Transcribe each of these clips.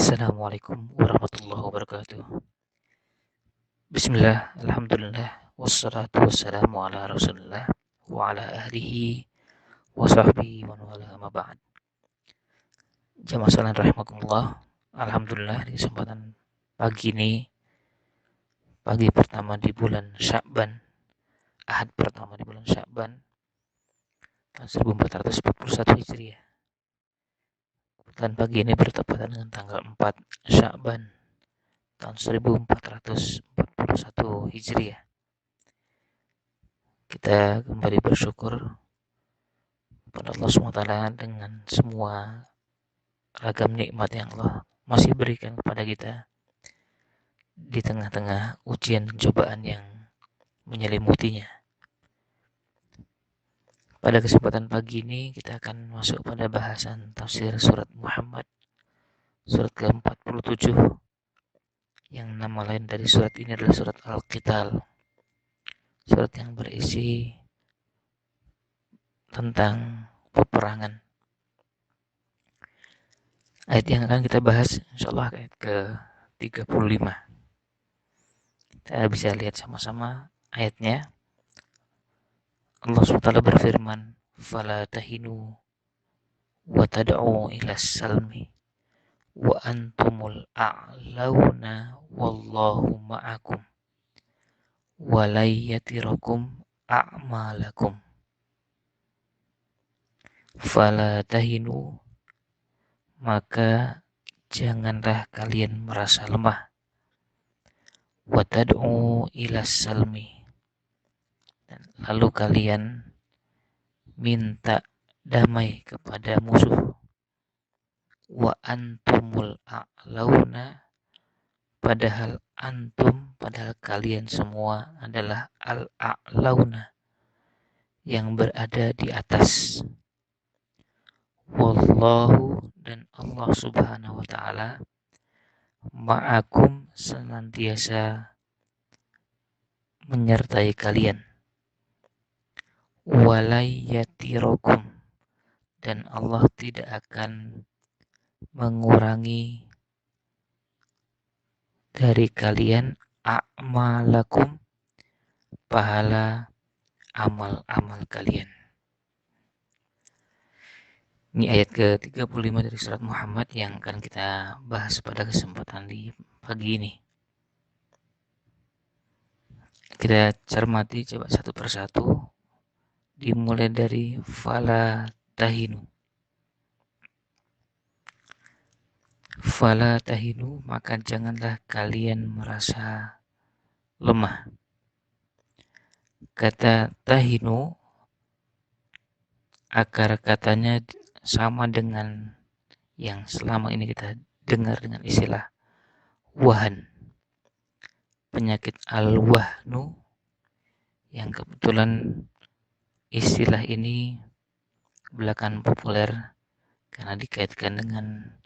Assalamualaikum warahmatullahi wabarakatuh. Bismillah, alhamdulillah, wassalatu wassalamu ala rasulillah wa ala ahlihi wa sahbihi wa wala amma ba'd. Jamaah salam rahimakumullah. Alhamdulillah di kesempatan pagi ini, pagi pertama di bulan Sya'ban, Ahad pertama di bulan Sya'ban tahun 1441 Hijriah. Dan pagi ini bertepatan dengan tanggal 4 Sya'ban tahun 1441 Hijriah. Kita kembali bersyukur kepada Allah SWT dengan semua ragam nikmat yang Allah masih berikan kepada kita di tengah-tengah ujian dan cobaan yang menyelimutinya. Pada kesempatan pagi ini kita akan masuk pada bahasan tafsir surat Muhammad, surat ke-47, yang nama lain dari surat ini adalah surat Al-Qital, surat yang berisi tentang peperangan. Ayat yang akan kita bahas insyaallah ayat ke-35. Kita bisa lihat sama-sama ayatnya. Allah SWT berfirman, "Fala tahinu wa tad'u ila salmi wa antumul a'launa wallahu ma'akum wa la yatirakum a'malakum." Fala tahinu, maka janganlah kalian merasa lemah. Wa tad'u ila salmi, dan lalu kalian minta damai kepada musuh. Wa antumul a'launa, padahal kalian semua adalah al-a'launa, yang berada di atas. Wallahu, dan Allah Subhanahu wa taala, ma'akum, senantiasa menyertai kalian. Walayyatirakum, dan Allah tidak akan mengurangi dari kalian a'malakum, pahala amal-amal kalian. Ini ayat ke-35 dari surat Muhammad yang akan kita bahas pada kesempatan di pagi ini. Kita cermati coba satu persatu, dimulai dari fala tahinu. Fala tahinu, maka janganlah kalian merasa lemah. Kata tahinu, akar katanya sama dengan yang selama ini kita dengar dengan istilah wahan. Penyakit al-wahnu, yang kebetulan istilah ini belakangan populer karena dikaitkan dengan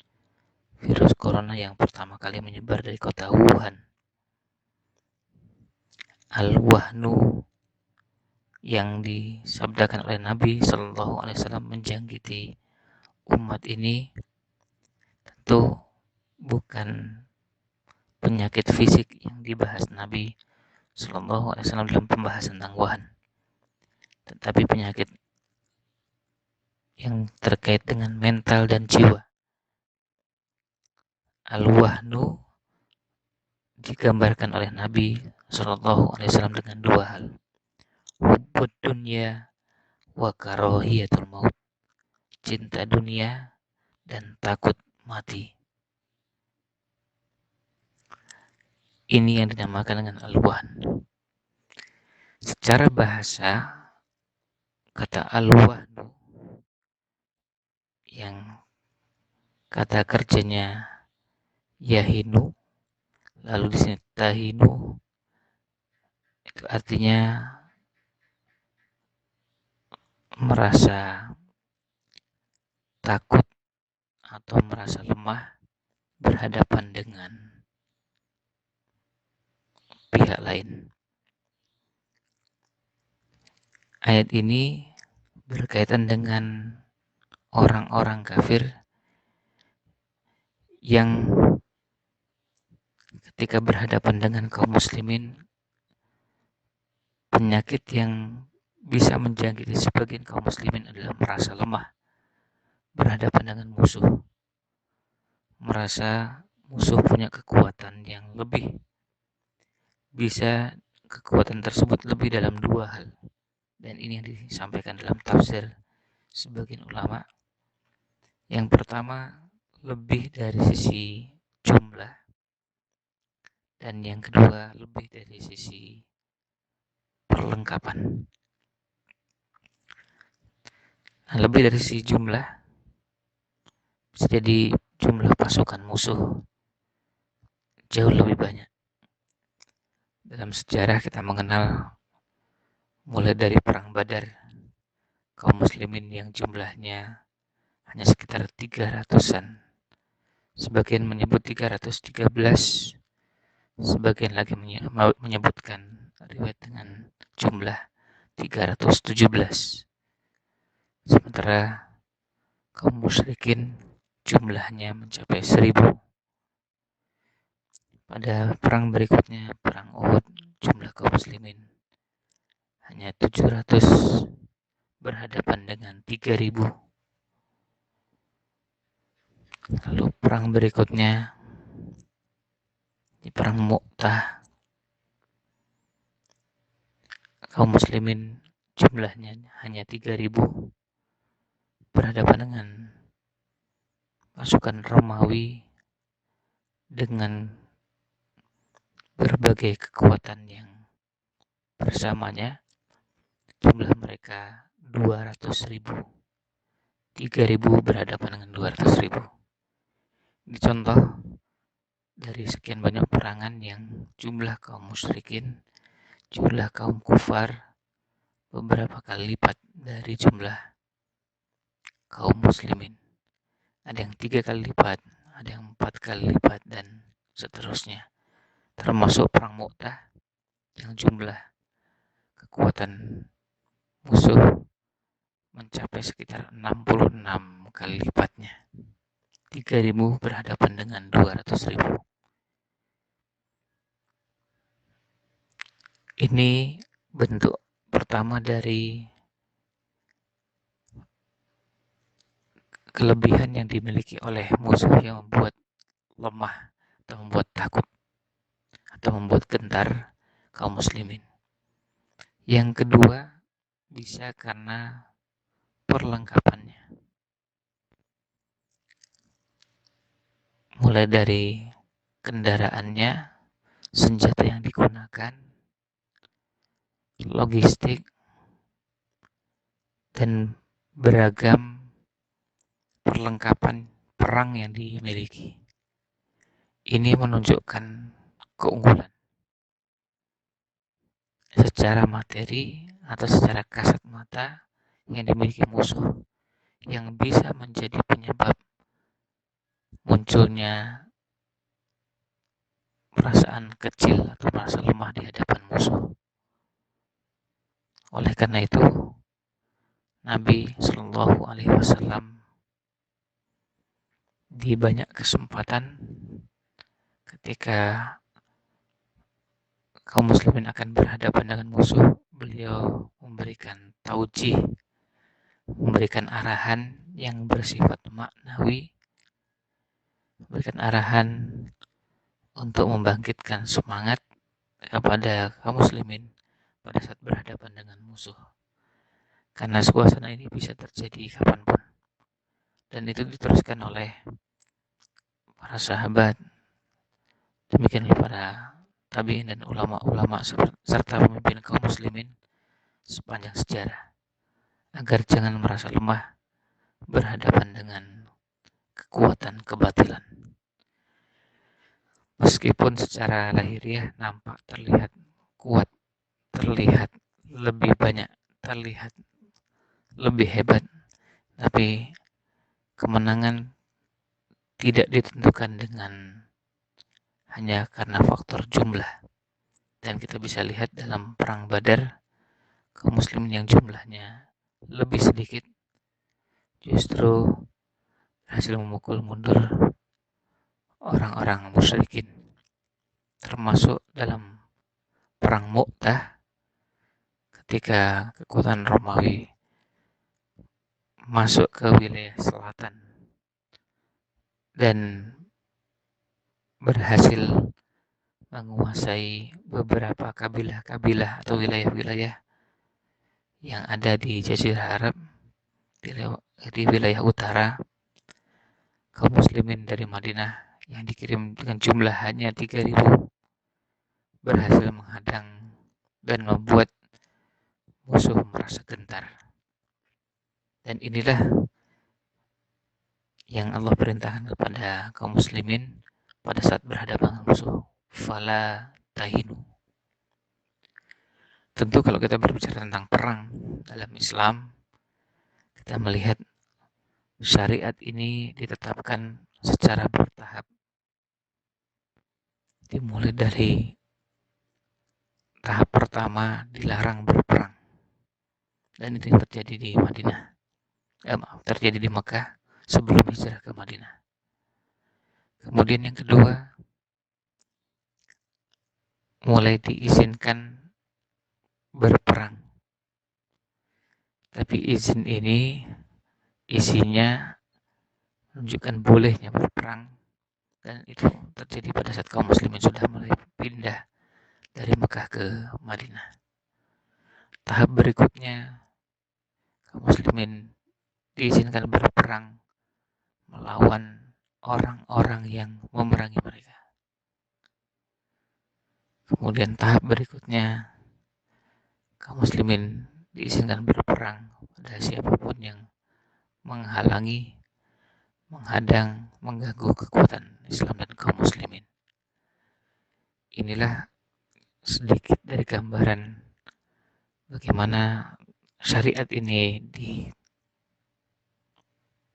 virus corona yang pertama kali menyebar dari kota Wuhan. Al-wahnu yang disabdakan oleh Nabi Shallallahu Alaihi Wasallam menjangkiti umat ini tentu bukan penyakit fisik yang dibahas Nabi Shallallahu Alaihi Wasallam dalam pembahasan tentang wahan, tetapi penyakit yang terkait dengan mental dan jiwa. Al-wahnu digambarkan oleh Nabi Shallallahu Alaihi Wasallam dengan dua hal: hubbud dunya wa karahiyatul maut, cinta dunia dan takut mati. Ini yang dinamakan dengan al-wahn. Secara bahasa, kata al-wahnu yang kata kerjanya yahinu, lalu di sini tahinu, itu artinya merasa takut atau merasa lemah berhadapan dengan pihak lain. Ayat ini berkaitan dengan orang-orang kafir yang ketika berhadapan dengan kaum muslimin, penyakit yang bisa menjangkiti sebagian kaum muslimin adalah merasa lemah berhadapan dengan musuh, merasa musuh punya kekuatan yang lebih, bisa kekuatan tersebut lebih dalam dua hal, dan ini yang disampaikan dalam tafsir sebagian ulama. Yang pertama, lebih dari sisi jumlah, dan yang kedua lebih dari sisi perlengkapan. Nah, lebih dari sisi jumlah, bisa jadi jumlah pasukan musuh jauh lebih banyak. Dalam sejarah kita mengenal mulai dari perang Badar, kaum muslimin yang jumlahnya hanya sekitar 300-an. Sebagian menyebut 313, sebagian lagi menyebutkan riwayat dengan jumlah 317. Sementara kaum musyrikin jumlahnya mencapai 1000. Pada perang berikutnya, perang Uhud, jumlah kaum muslimin hanya 700 berhadapan dengan 3000. Lalu perang berikutnya, di perang Mu'tah, kaum muslimin jumlahnya hanya 3000 berhadapan dengan pasukan Romawi dengan berbagai kekuatan yang bersamanya. Jumlah mereka 200.000. 3.000 berhadapan dengan 200.000. Ini contoh dari sekian banyak perangan yang jumlah kaum musyrikin, jumlah kaum kufar beberapa kali lipat dari jumlah kaum muslimin. Ada yang 3 kali lipat, ada yang 4 kali lipat, dan seterusnya. Termasuk perang Mu'tah yang jumlah kekuatan musuh mencapai sekitar 66 kali lipatnya. 3.000 berhadapan dengan 200.000. Ini bentuk pertama dari kelebihan yang dimiliki oleh musuh yang membuat lemah atau membuat takut atau membuat gentar kaum muslimin. Yang kedua, bisa karena perlengkapannya. Mulai dari kendaraannya, senjata yang digunakan, logistik, dan beragam perlengkapan perang yang dimiliki. Ini menunjukkan keunggulan secara materi atau secara kasat mata yang dimiliki musuh, yang bisa menjadi penyebab munculnya perasaan kecil atau merasa lemah di hadapan musuh. Oleh karena itu, Nabi Shallallahu Alaihi Wasallam di banyak kesempatan ketika kaum muslimin akan berhadapan dengan musuh, beliau memberikan taujih, memberikan arahan yang bersifat maknawi, memberikan arahan untuk membangkitkan semangat kepada kaum muslimin pada saat berhadapan dengan musuh. Karena suasana ini bisa terjadi kapanpun. Dan itu diteruskan oleh para sahabat, demikian para tabi'in dan ulama-ulama serta pemimpin kaum muslimin sepanjang sejarah, agar jangan merasa lemah berhadapan dengan kekuatan kebatilan. Meskipun secara lahiriah nampak terlihat kuat, terlihat lebih banyak, terlihat lebih hebat, tapi kemenangan tidak ditentukan dengan hanya karena faktor jumlah. Dan kita bisa lihat dalam perang Badar, kaum muslimin yang jumlahnya lebih sedikit justru berhasil memukul mundur orang-orang musyrikin, termasuk dalam perang Mu'tah ketika kekuatan Romawi masuk ke wilayah selatan dan berhasil menguasai beberapa kabilah-kabilah atau wilayah-wilayah yang ada di Jazirah Arab, di wilayah utara. Kaum muslimin dari Madinah yang dikirim dengan jumlah hanya 3.000 berhasil menghadang dan membuat musuh merasa gentar. Dan inilah yang Allah perintahkan kepada kaum muslimin pada saat berhadapan dengan musuh. Fala tahinu. Tentu kalau kita berbicara tentang perang dalam Islam, kita melihat syariat ini ditetapkan secara bertahap. Dimulai dari tahap pertama dilarang berperang. Dan itu yang terjadi di Madinah. Terjadi di Mekah sebelum hijrah ke Madinah. Kemudian yang kedua, mulai diizinkan berperang. Tapi izin ini isinya menunjukkan bolehnya berperang, dan itu terjadi pada saat kaum muslimin sudah mulai pindah dari Mekah ke Madinah. Tahap berikutnya, kaum muslimin diizinkan berperang melawan orang-orang yang memerangi mereka. Kemudian tahap berikutnya, kaum muslimin diizinkan berperang pada siapapun yang menghalangi, menghadang, mengganggu kekuatan Islam dan kaum muslimin. Inilah sedikit dari gambaran bagaimana syariat ini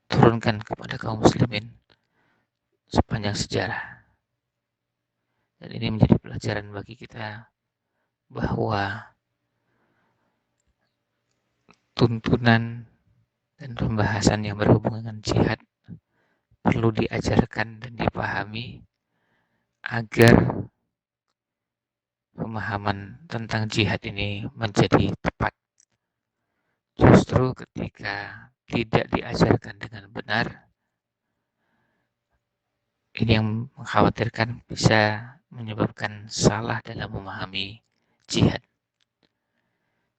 diturunkan kepada kaum muslimin sepanjang sejarah. Dan ini menjadi pelajaran bagi kita bahwa tuntunan dan pembahasan yang berhubungan dengan jihad perlu diajarkan dan dipahami agar pemahaman tentang jihad ini menjadi tepat. Justru ketika tidak diajarkan dengan benar, ini yang mengkhawatirkan bisa menyebabkan salah dalam memahami jihad.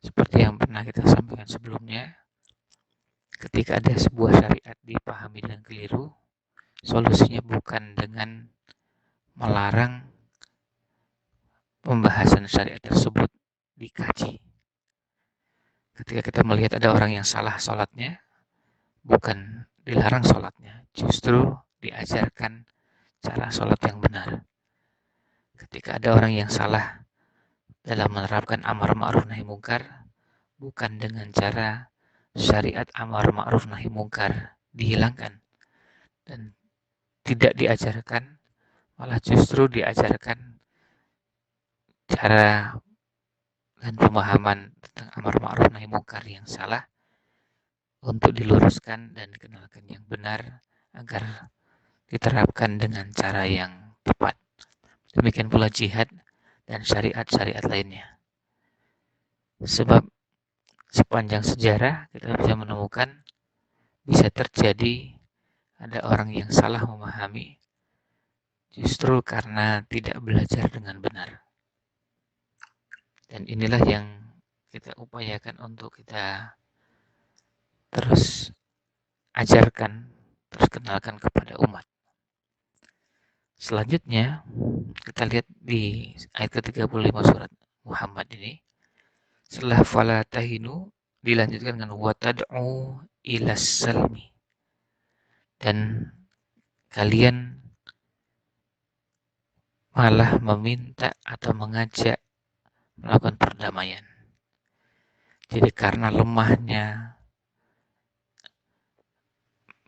Seperti yang pernah kita sampaikan sebelumnya, ketika ada sebuah syariat dipahami dengan keliru, solusinya bukan dengan melarang pembahasan syariat tersebut dikaji. Ketika kita melihat ada orang yang salah sholatnya, bukan dilarang sholatnya, justru diajarkan cara sholat yang benar. Ketika ada orang yang salah dalam menerapkan amar ma'ruf nahi mungkar, bukan dengan cara syariat amar ma'ruf nahi mungkar dihilangkan dan tidak diajarkan, malah justru diajarkan cara dan pemahaman tentang amar ma'ruf nahi mungkar yang salah untuk diluruskan dan dikenalkan yang benar agar diterapkan dengan cara yang tepat. Demikian pula jihad dan syariat-syariat lainnya. Sebab sepanjang sejarah kita bisa menemukan bisa terjadi ada orang yang salah memahami justru karena tidak belajar dengan benar. Dan inilah yang kita upayakan untuk kita terus ajarkan, terus kenalkan kepada umat. Selanjutnya, kita lihat di ayat ke-35 surat Muhammad ini. Setelah fala tahinu dilanjutkan dengan watad'u ilas salmi. Dan kalian malah meminta atau mengajak melakukan perdamaian. Jadi karena lemahnya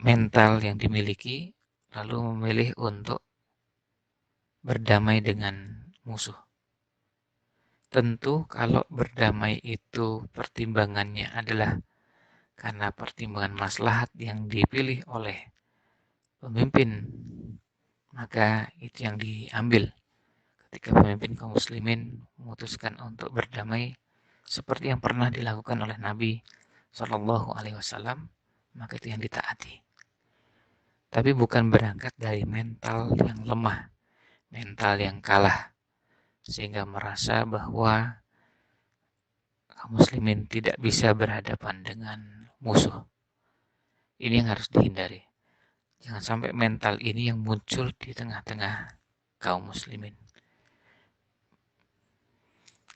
mental yang dimiliki, lalu memilih untuk berdamai dengan musuh. Tentu kalau berdamai itu pertimbangannya adalah karena pertimbangan maslahat yang dipilih oleh pemimpin maka itu yang diambil ketika pemimpin kaum muslimin memutuskan untuk berdamai seperti yang pernah dilakukan oleh Nabi Shallallahu Alaihi Wasallam, maka itu yang ditaati. Tapi bukan berangkat dari mental yang lemah, mental yang kalah, sehingga merasa bahwa kaum muslimin tidak bisa berhadapan dengan musuh. Ini yang harus dihindari. Jangan sampai mental ini yang muncul di tengah-tengah kaum muslimin.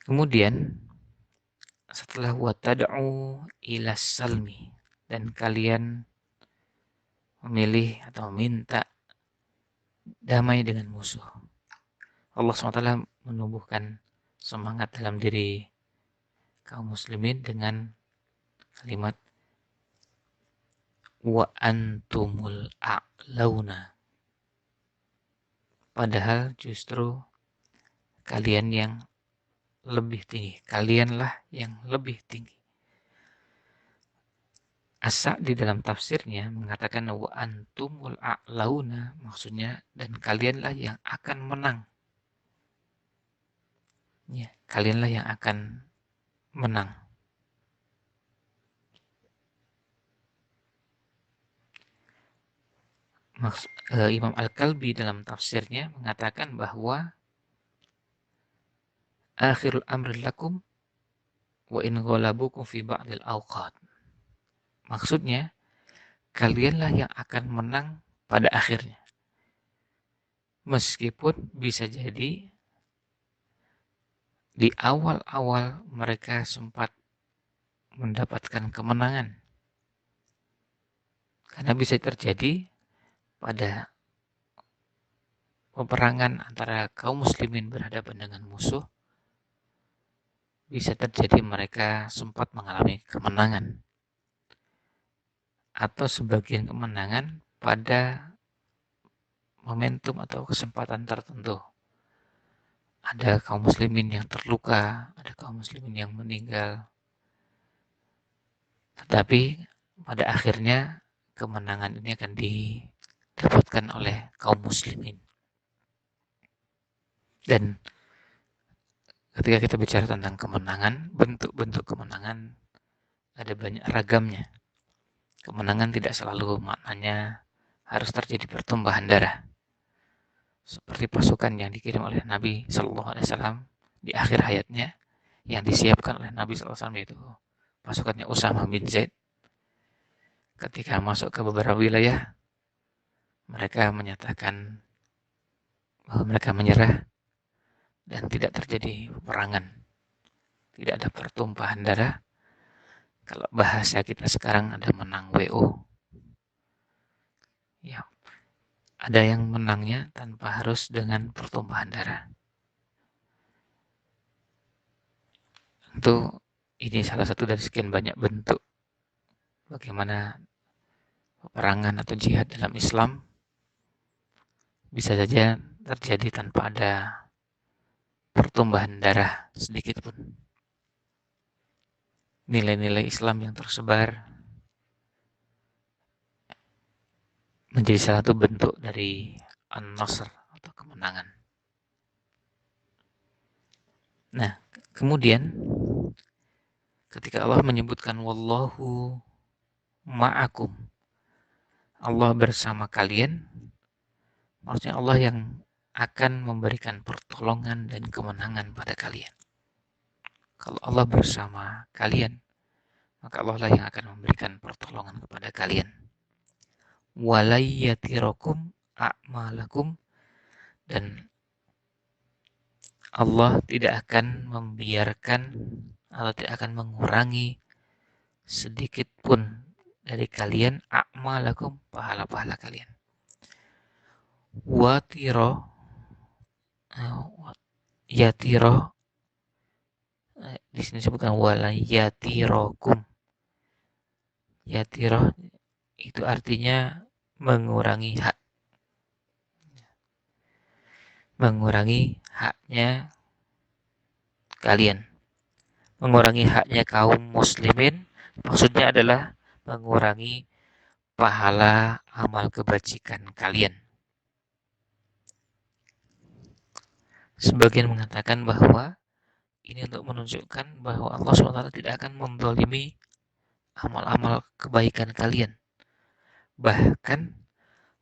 Kemudian setelah watad'u ila salmi, dan kalian memilih atau minta damai dengan musuh. Allah SWT menumbuhkan semangat dalam diri kaum muslimin dengan kalimat wa antumul a'launa. Padahal justru kalian yang lebih tinggi. Kalianlah yang lebih tinggi. As-Sa' di dalam tafsirnya mengatakan wa antumul a'launa, maksudnya dan kalianlah yang akan menang. Ya, kalianlah yang akan menang. Imam Al-Kalbi dalam tafsirnya mengatakan bahwa akhirul amri lakum wa in ghalabukum fi ba'dil awqat. Maksudnya, kalianlah yang akan menang pada akhirnya. Meskipun bisa jadi di awal-awal mereka sempat mendapatkan kemenangan. Karena bisa terjadi pada peperangan antara kaum muslimin berhadapan dengan musuh, bisa terjadi mereka sempat mengalami kemenangan. Atau sebagian kemenangan pada momentum atau kesempatan tertentu. Ada kaum muslimin yang terluka, ada kaum muslimin yang meninggal. Tetapi pada akhirnya kemenangan ini akan didapatkan oleh kaum muslimin. Dan ketika kita bicara tentang kemenangan, bentuk-bentuk kemenangan ada banyak ragamnya. Kemenangan tidak selalu maknanya harus terjadi pertumpahan darah. Seperti pasukan yang dikirim oleh Nabi Shallallahu Alaihi Wasallam di akhir hayatnya, yang disiapkan oleh Nabi Shallallahu Alaihi Wasallam, yaitu pasukannya Usamah bin Zaid. Ketika masuk ke beberapa wilayah, mereka menyatakan bahwa mereka menyerah dan tidak terjadi peperangan, tidak ada pertumpahan darah. Kalau bahasa kita sekarang ada menang WO, ya, ada yang menangnya tanpa harus dengan pertumpahan darah. Tentu ini salah satu dari sekian banyak bentuk bagaimana peperangan atau jihad dalam Islam bisa saja terjadi tanpa ada pertumbuhan darah sedikit pun. Nilai-nilai Islam yang tersebar menjadi salah satu bentuk dari an-nasr atau kemenangan. Nah, kemudian ketika Allah menyebutkan wallahu ma'akum, Allah bersama kalian, maksudnya Allah yang akan memberikan pertolongan dan kemenangan pada kalian. Kalau Allah bersama kalian, maka Allah lah yang akan memberikan pertolongan kepada kalian. Walayyatirakum a'malakum, dan Allah tidak akan membiarkan atau tidak akan mengurangi sedikit pun dari kalian a'malakum, pahala-pahala kalian. Watiro, yatiro, di sini disebutkan walayyatirokum. Yatiro itu artinya mengurangi hak, mengurangi haknya kalian, mengurangi haknya kaum muslimin, maksudnya adalah mengurangi pahala amal kebajikan kalian. Sebagian mengatakan bahwa ini untuk menunjukkan bahwa Allah SWT tidak akan menzalimi amal-amal kebaikan kalian. Bahkan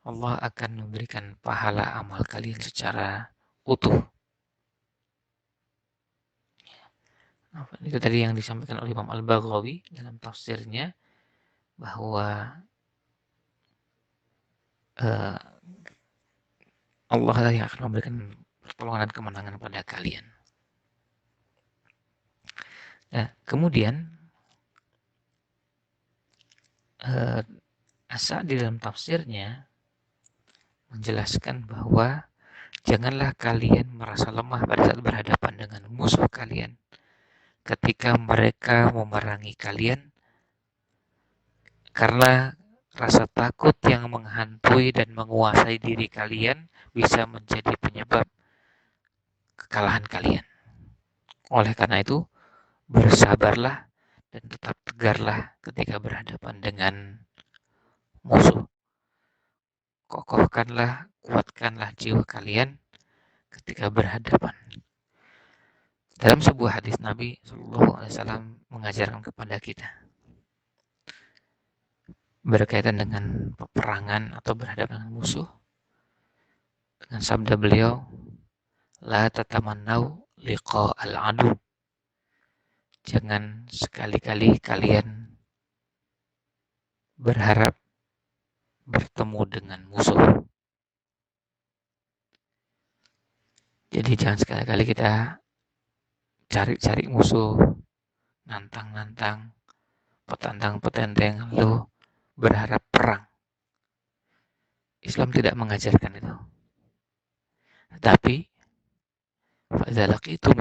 Allah akan memberikan pahala amal kalian secara utuh. Itu tadi yang disampaikan oleh Imam Al-Baghawi dalam tafsirnya, bahwa uh, Allah lah yang akan memberikan pertolongan dan kemenangan pada kalian. Nah, kemudian Asa di dalam tafsirnya menjelaskan bahwa janganlah kalian merasa lemah pada saat berhadapan dengan musuh kalian ketika mereka memerangi kalian, karena rasa takut yang menghantui dan menguasai diri kalian bisa menjadi penyebab kekalahan kalian. Oleh karena itu, bersabarlah dan tetap tegarlah ketika berhadapan dengan musuh. Kokohkanlah, kuatkanlah jiwa kalian ketika berhadapan. Dalam sebuah hadis Nabi SAW mengajarkan kepada kita berkaitan dengan peperangan atau berhadapan dengan musuh, dengan sabda beliau, la tatamannau liqa al-adu. Jangan sekali-kali kalian berharap bertemu dengan musuh. Jadi jangan sekali-kali kita cari-cari musuh, nantang-nantang, petantang-petenteng, lalu berharap perang. Islam tidak mengajarkan itu. Tetapi itu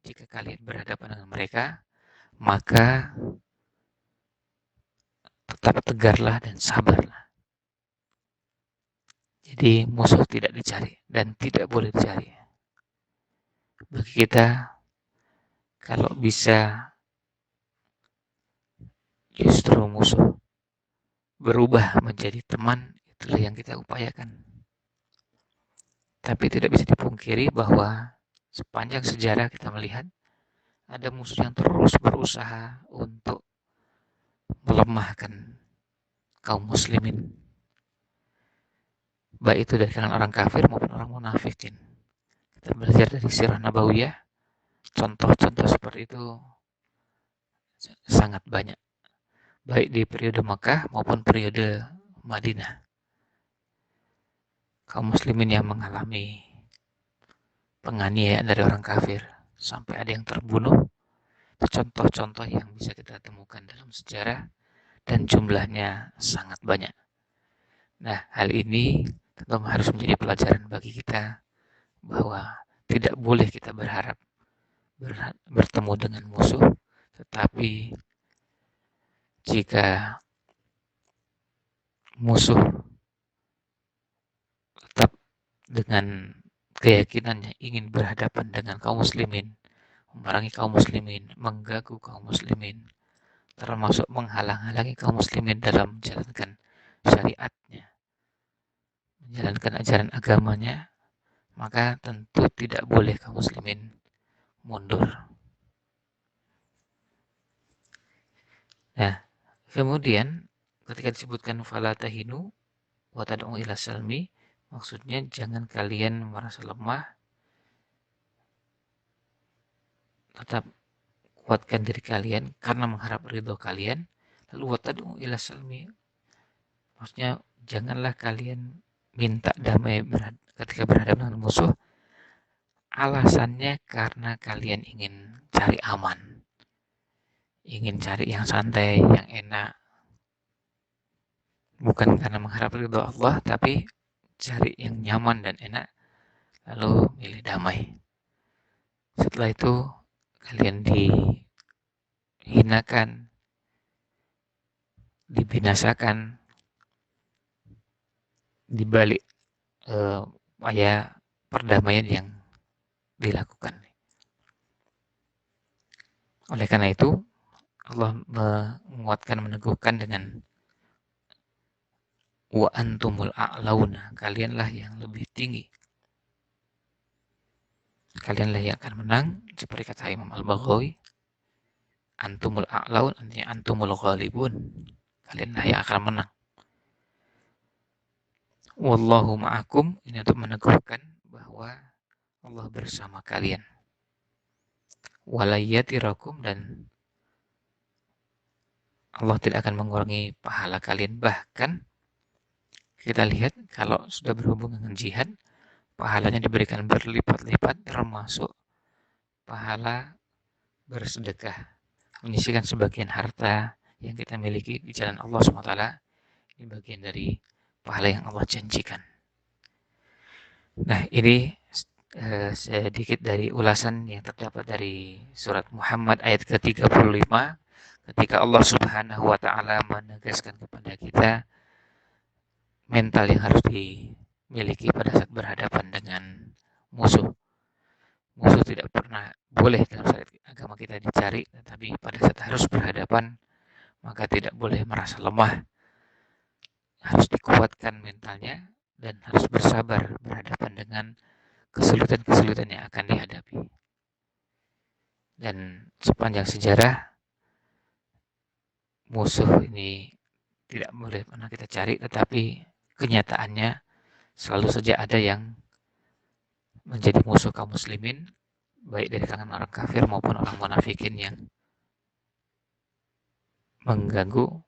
jika kalian berhadapan dengan mereka, maka tetap tegarlah dan sabarlah. Jadi musuh tidak dicari dan tidak boleh dicari. Bagi kita, kalau bisa justru musuh berubah menjadi teman, itulah yang kita upayakan. Tapi tidak bisa dipungkiri bahwa sepanjang sejarah kita melihat ada musuh yang terus berusaha untuk melemahkan kaum muslimin, baik itu dari kalangan orang kafir maupun orang munafikin. Kita belajar dari sirah nabawiyah, contoh-contoh seperti itu sangat banyak, baik di periode Makkah maupun periode Madinah. Kaum muslimin yang mengalami penganiayaan dari orang kafir sampai ada yang terbunuh, itu contoh-contoh yang bisa kita temukan dalam sejarah dan jumlahnya sangat banyak. Nah, hal ini tentu harus menjadi pelajaran bagi kita bahwa tidak boleh kita berharap bertemu dengan musuh, tetapi jika musuh tetap dengan keyakinannya ingin berhadapan dengan kaum muslimin, memerangi kaum muslimin, mengganggu kaum muslimin, termasuk menghalang-halangi kaum muslimin dalam menjalankan syariatnya, menjalankan ajaran agamanya, maka tentu tidak boleh kaum muslimin mundur. Nah, kemudian ketika disebutkan fala tahinu wa tad'u ila salmi, maksudnya jangan kalian merasa lemah, tetap kuatkan diri kalian karena mengharap ridho kalian. Lalu wa tad'u ila salmi, maksudnya janganlah kalian minta damai ketika berhadapan dengan musuh, alasannya karena kalian ingin cari aman, ingin cari yang santai, yang enak, bukan karena mengharap ridho Allah, tapi cari yang nyaman dan enak, lalu milih damai. Setelah itu kalian dihinakan, dibinasakan di balik upaya perdamaian yang dilakukan. Oleh karena itu, Allah menguatkan, meneguhkan dengan wa antumul a'launa, kalianlah yang lebih tinggi. kalianlah yang akan menang, seperti kata Imam Al-Baghawi, antumul a'laun, artinya antumul ghalibun, kalianlah yang akan menang. Wallahu ma'akum, ini untuk meneguhkan bahwa Allah bersama kalian. Walayyatirakum, dan Allah tidak akan mengurangi pahala kalian. Bahkan kita lihat kalau sudah berhubungan dengan jihad, pahalanya diberikan berlipat-lipat, termasuk pahala bersedekah, menyisihkan sebagian harta yang kita miliki di jalan Allah SWT. Ini bagian dari pahala yang Allah janjikan. Nah, ini sedikit dari ulasan yang terdapat dari surat Muhammad ayat ke-35, ketika Allah Subhanahu wa taala menegaskan kepada kita mental yang harus dimiliki pada saat berhadapan dengan musuh. Musuh tidak pernah boleh dalam syariat agama kita dicari, tetapi pada saat harus berhadapan, maka tidak boleh merasa lemah. Harus dikuatkan mentalnya dan harus bersabar berhadapan dengan kesulitan-kesulitan yang akan dihadapi. Dan sepanjang sejarah, musuh ini tidak boleh pernah kita cari, tetapi kenyataannya selalu saja ada yang menjadi musuh kaum muslimin, baik dari kalangan orang kafir maupun orang munafikin yang mengganggu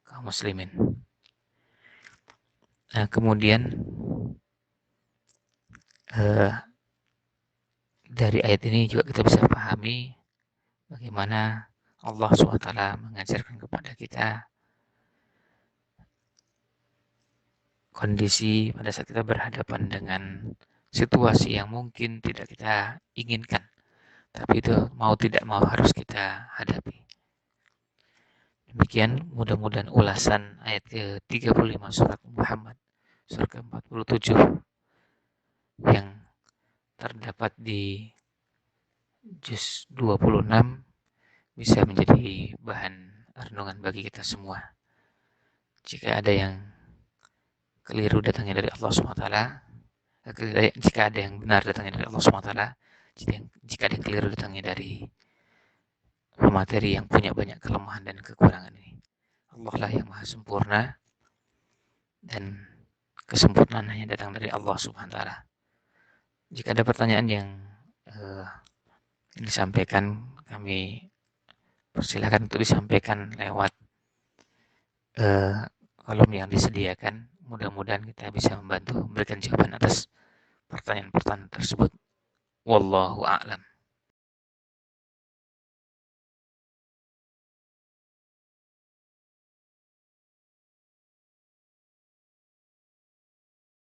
kaum muslimin. Nah, kemudian dari ayat ini juga kita bisa pahami bagaimana Allah SWT mengajarkan kepada kita kondisi pada saat kita berhadapan dengan situasi yang mungkin tidak kita inginkan, tapi itu mau tidak mau harus kita hadapi. Demikian mudah-mudahan ulasan ayat ke-35 surat Muhammad, surat ke-47 yang terdapat di juz 26 bisa menjadi bahan renungan bagi kita semua. Jika ada yang keliru datangnya dari Allah SWT, jika ada yang benar datangnya dari Allah SWT, jika ada yang keliru datangnya dari materi yang punya banyak kelemahan dan kekurangan ini. Allah lah yang maha sempurna, dan kesempurnaan hanya datang dari Allah SWT. Jika ada pertanyaan yang disampaikan, kami persilakan untuk disampaikan lewat kolom yang disediakan. Mudah-mudahan kita bisa membantu memberikan jawaban atas pertanyaan-pertanyaan tersebut. Wallahu a'lam.